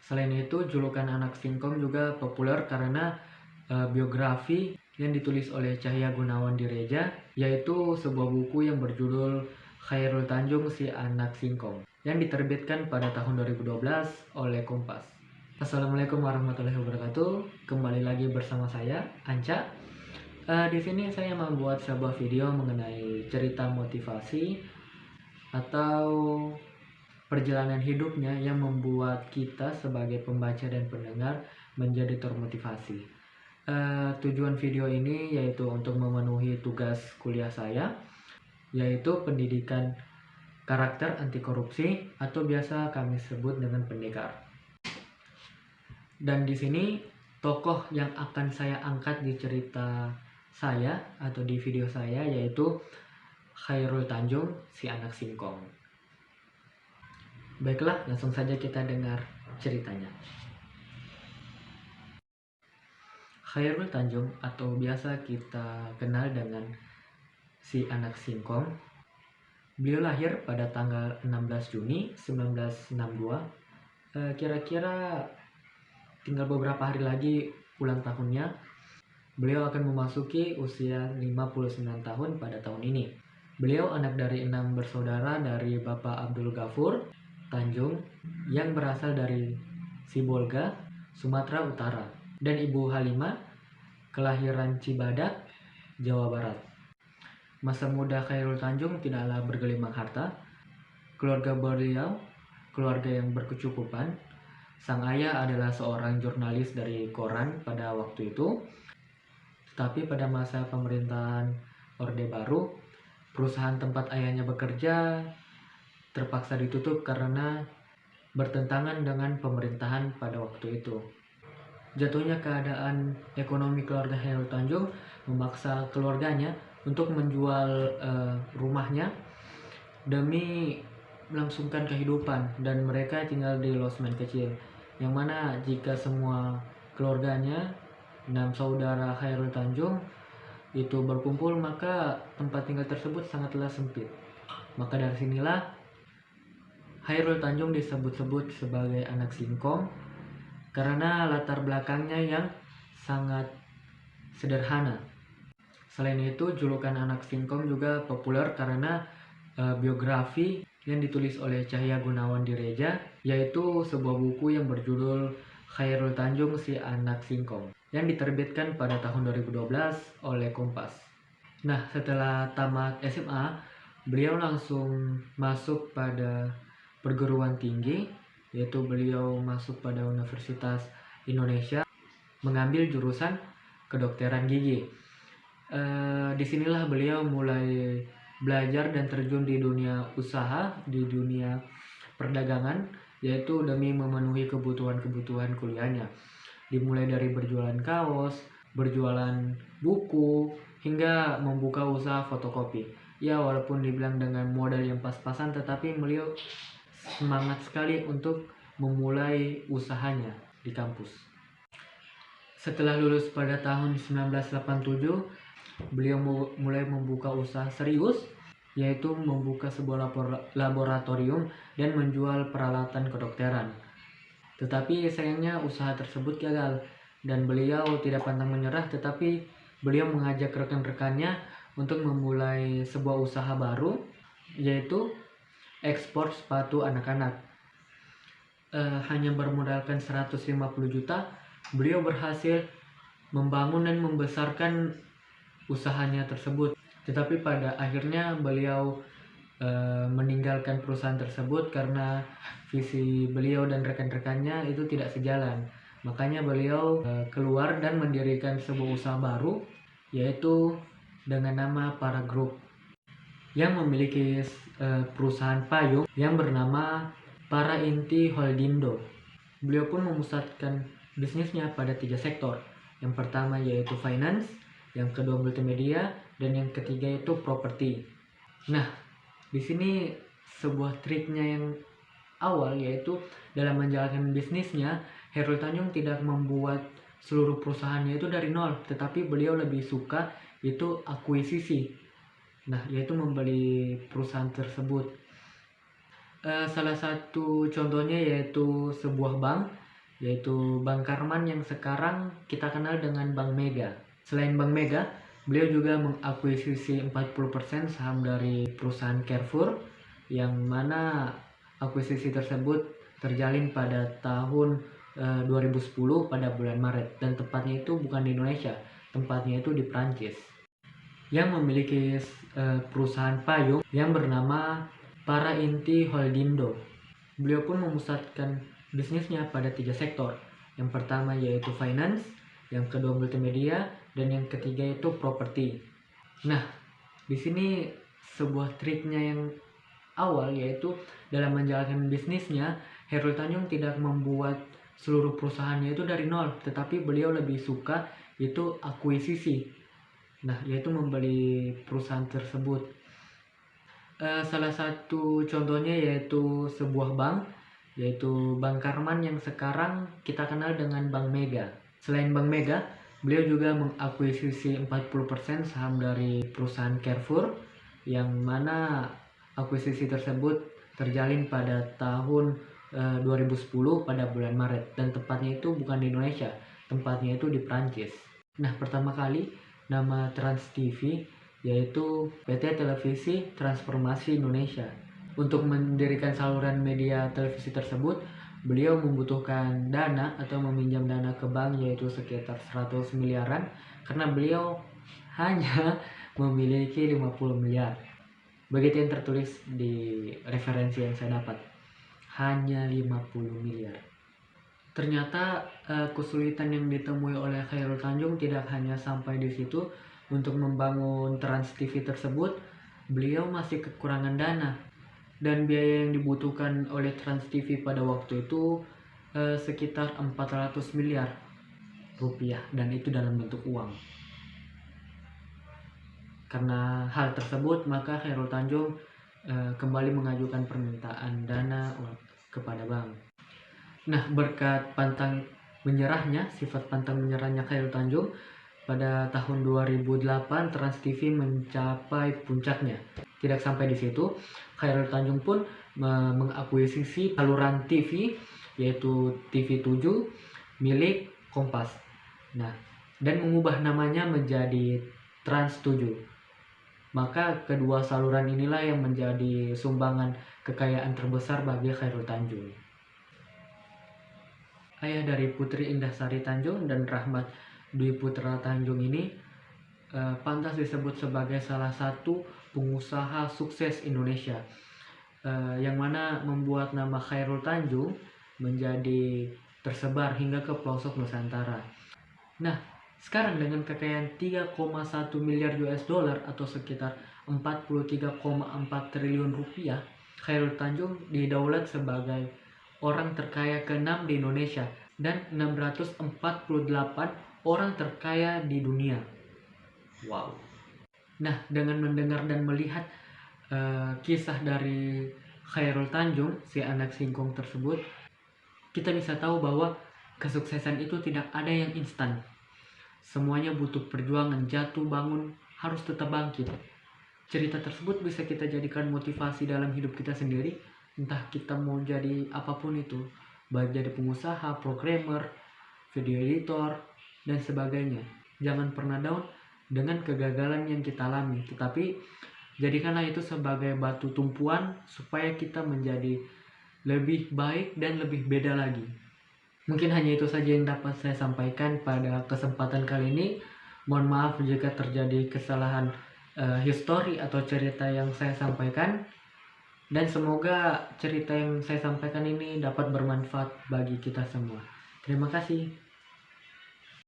Selain itu, julukan anak singkong juga populer karena biografi yang ditulis oleh Cahya Gunawan Direja, yaitu sebuah buku yang berjudul Chairul Tanjung Si Anak Singkong yang diterbitkan pada tahun 2012 oleh Kompas. Assalamualaikum warahmatullahi wabarakatuh. Kembali lagi bersama saya, Anca. Di sini saya membuat sebuah video mengenai cerita motivasi atau perjalanan hidupnya yang membuat kita sebagai pembaca dan pendengar menjadi termotivasi. Tujuan video ini yaitu untuk memenuhi tugas kuliah saya, yaitu pendidikan karakter anti korupsi atau biasa kami sebut dengan pendekar. Dan di sini tokoh yang akan saya angkat di cerita saya atau di video saya yaitu Chairul Tanjung Si Anak Singkong. Baiklah, langsung saja kita dengar ceritanya. Chairul Tanjung atau biasa kita kenal dengan Si Anak Singkong. Beliau lahir pada tanggal 16 Juni 1962. Kira-kira tinggal beberapa hari lagi ulang tahunnya. Beliau akan memasuki usia 59 tahun pada tahun ini. Beliau anak dari 6 bersaudara dari Bapak Abdul Ghafur Tanjung yang berasal dari Sibolga, Sumatera Utara, dan Ibu Halimah, kelahiran Cibadak, Jawa Barat. Masa muda Chairul Tanjung tidaklah bergelimang harta. Keluarga beliau, keluarga yang berkecukupan. Sang ayah adalah seorang jurnalis dari koran pada waktu itu. Tetapi pada masa pemerintahan Orde Baru, perusahaan tempat ayahnya bekerja terpaksa ditutup karena bertentangan dengan pemerintahan pada waktu itu. Jatuhnya keadaan ekonomi keluarga Chairul Tanjung memaksa keluarganya untuk menjual rumahnya demi melangsungkan kehidupan, dan mereka tinggal di losmen kecil yang mana jika semua keluarganya 6 saudara Chairul Tanjung itu berkumpul, maka tempat tinggal tersebut sangatlah sempit. Maka dari sinilah Chairul Tanjung disebut-sebut sebagai anak singkong karena latar belakangnya yang sangat sederhana. Selain itu, julukan anak singkong juga populer karena biografi yang ditulis oleh Cahya Gunawan Direja, yaitu sebuah buku yang berjudul Chairul Tanjung Si Anak Singkong yang diterbitkan pada tahun 2012 oleh Kompas. Nah, setelah tamat SMA, beliau langsung masuk pada perguruan tinggi, yaitu beliau masuk pada Universitas Indonesia mengambil jurusan kedokteran gigi. Disinilah beliau mulai belajar dan terjun di dunia usaha, di dunia perdagangan, yaitu demi memenuhi kebutuhan kuliahnya. Dimulai dari berjualan kaos, berjualan buku, hingga membuka usaha fotokopi. Ya, walaupun dibilang dengan modal yang pas-pasan, tetapi beliau semangat sekali untuk memulai usahanya di kampus. Setelah lulus pada tahun 1987, beliau mulai membuka usaha serius, yaitu membuka sebuah laboratorium dan menjual peralatan kedokteran. Tetapi sayangnya usaha tersebut gagal dan beliau tidak pantang menyerah, tetapi beliau mengajak rekan-rekannya untuk memulai sebuah usaha baru, yaitu ekspor sepatu anak-anak. Hanya bermodalkan 150 juta, beliau berhasil membangun dan membesarkan usahanya tersebut. Tetapi pada akhirnya beliau meninggalkan perusahaan tersebut karena visi beliau dan rekan-rekannya itu tidak sejalan. Makanya beliau keluar dan mendirikan sebuah usaha baru, yaitu dengan nama Para Group, yang memiliki perusahaan payung yang bernama Para Inti Holdindo. Beliau pun memusatkan bisnisnya pada 3 sektor. Yang pertama yaitu finance, yang kedua multimedia, dan yang ketiga itu properti. Nah, di sini sebuah triknya yang awal, yaitu dalam menjalankan bisnisnya, Chairul Tanjung tidak membuat seluruh perusahaannya itu dari nol, tetapi beliau lebih suka itu akuisisi. Nah, yaitu membeli perusahaan tersebut. Salah satu contohnya yaitu sebuah bank yaitu Bang Karman yang sekarang kita kenal dengan Bank Mega. Selain Bank Mega, beliau juga mengakuisisi 40% saham dari perusahaan Carrefour, yang mana akuisisi tersebut terjalin pada tahun 2010 pada bulan Maret, dan tempatnya itu bukan di Indonesia, tempatnya itu di Prancis, yang memiliki perusahaan payung yang bernama Para Inti Holdindo. Beliau pun memusatkan bisnisnya pada 3 sektor. Yang pertama yaitu finance, yang kedua multimedia, dan yang ketiga itu properti. Nah, di sini sebuah triknya yang awal yaitu dalam menjalankan bisnisnya, Khairul Tanjung tidak membuat seluruh perusahaannya itu dari nol, tetapi beliau lebih suka itu akuisisi. Nah, yaitu membeli perusahaan tersebut. Salah satu contohnya yaitu sebuah bank, yaitu Bank Karman yang sekarang kita kenal dengan Bank Mega. Selain Bank Mega, beliau juga mengakuisisi 40% saham dari perusahaan Carrefour, yang mana akuisisi tersebut terjalin pada tahun 2010 pada bulan Maret, dan tempatnya itu bukan di Indonesia, tempatnya itu di Prancis. Nah, pertama kali nama Trans TV yaitu PT Televisi Transformasi Indonesia. Untuk mendirikan saluran media televisi tersebut, beliau membutuhkan dana atau meminjam dana ke bank yaitu sekitar 100 miliaran, karena beliau hanya memiliki 50 miliar. Begitu yang tertulis di referensi yang saya dapat. Hanya 50 miliar. Ternyata kesulitan yang ditemui oleh Khairul Tanjung tidak hanya sampai di situ. Untuk membangun Trans TV tersebut, beliau masih kekurangan dana, dan biaya yang dibutuhkan oleh Trans TV pada waktu itu sekitar 400 miliar rupiah, dan itu dalam bentuk uang. Karena hal tersebut, maka Khairul Tanjung kembali mengajukan permintaan dana kepada bank. Nah, berkat sifat pantang menyerahnya Khairul Tanjung, pada tahun 2008 Trans TV mencapai puncaknya. Tidak sampai di situ, Khairul Tanjung pun mengakuisisi saluran TV yaitu TV7 milik Kompas. Nah, dan mengubah namanya menjadi Trans 7. Maka kedua saluran inilah yang menjadi sumbangan kekayaan terbesar bagi Khairul Tanjung. Ayah dari Putri Indah-Sari Tanjung dan Rahmat Dwi Putra Tanjung ini pantas disebut sebagai salah satu pengusaha sukses Indonesia, yang mana membuat nama Khairul Tanjung menjadi tersebar hingga ke pelosok Nusantara. Nah, sekarang dengan kekayaan 3,1 miliar US dollar atau sekitar 43,4 triliun rupiah, Khairul Tanjung didaulat sebagai orang terkaya ke-6 di Indonesia dan 648 orang terkaya di dunia. Wow. Nah, dengan mendengar dan melihat kisah dari Khairul Tanjung, si anak singkong tersebut, kita bisa tahu bahwa kesuksesan itu tidak ada yang instan. Semuanya butuh perjuangan, jatuh bangun, harus tetap bangkit. Cerita tersebut bisa kita jadikan motivasi dalam hidup kita sendiri, entah kita mau jadi apapun itu, baik jadi pengusaha, programmer, video editor, dan sebagainya. Jangan pernah down dengan kegagalan yang kita alami, tetapi jadikanlah itu sebagai batu tumpuan supaya kita menjadi lebih baik dan lebih beda lagi. Mungkin hanya itu saja yang dapat saya sampaikan pada kesempatan kali ini. Mohon maaf jika terjadi kesalahan histori atau cerita yang saya sampaikan, dan semoga cerita yang saya sampaikan ini dapat bermanfaat bagi kita semua. Terima kasih.